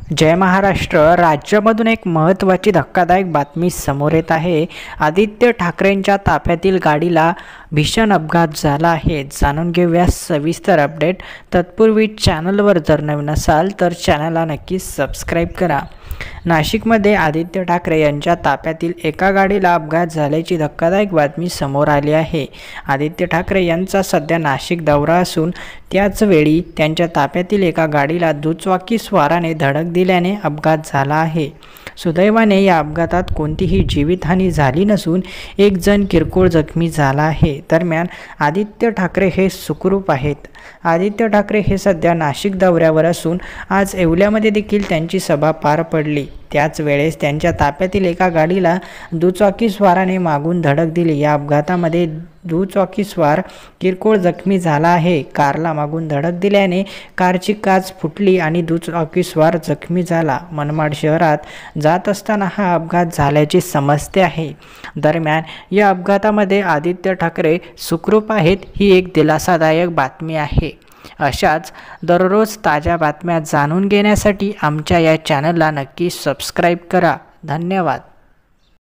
जय महाराष्ट्र। राज्यामधून एक महत्त्वाची धक्कादायक बातमी समोर येत आहे। आदित्य ठाकरेंच्या ताफ्यातील गाडीला भीषण अपघात झाला आहे। जाणून घेऊया सविस्तर अपडेट। तत्पूर्वी चॅनलवर जर नवीन असाल तर चॅनलला नक्की सबस्क्राईब करा। नाशिकमध्ये आदित्य ठाकरे यांच्या ताफ्यातील एका गाडीला अपघात झाल्याची धक्कादायक बातमी समोर आली आहे। आदित्य ठाकरे यांचा सध्या नाशिक दौरा असून त्याच वेळी त्यांच्या ताफ्यातील एका गाडीला दुचाकी स्वाराने धडक दिल्याने अपघात झाला आहे। सुदैवाने या अपघातात कोणतीही जीवितहानी झाली नसून एक जण किरकोळ जखमी झाला आहे। दरम्यान आदित्य ठाकरे हे सुखरूप आहेत। आदित्य ठाकरे हे सध्या नाशिक दौऱ्यावर असून आज येवल्यामध्ये देखील त्यांची सभा पार पडली। त्याच वेळेस त्यांच्या ताफ्यातील एका गाडीला दुचाकी स्वाराने मागून धडक दिली। या अपघातामध्ये दुचाकी स्वार किरकोळ जखमी झाला आहे। कारला मागून धडक दिल्याने कारची काच फुटली आणि दुचाकी स्वार जखमी झाला। मनमाड शहरात जात असताना हा अपघात झाल्याचे समजते आहे। दरम्यान या अपघातामध्ये आदित्य ठाकरे सुखरूप आहेत ही एक दिलासादायक बातमी आहे। अशाच दररोज ताज्या बातम्या जाणून घेण्यासाठी आमच्या या चॅनलला नक्की सबस्क्राईब करा। धन्यवाद।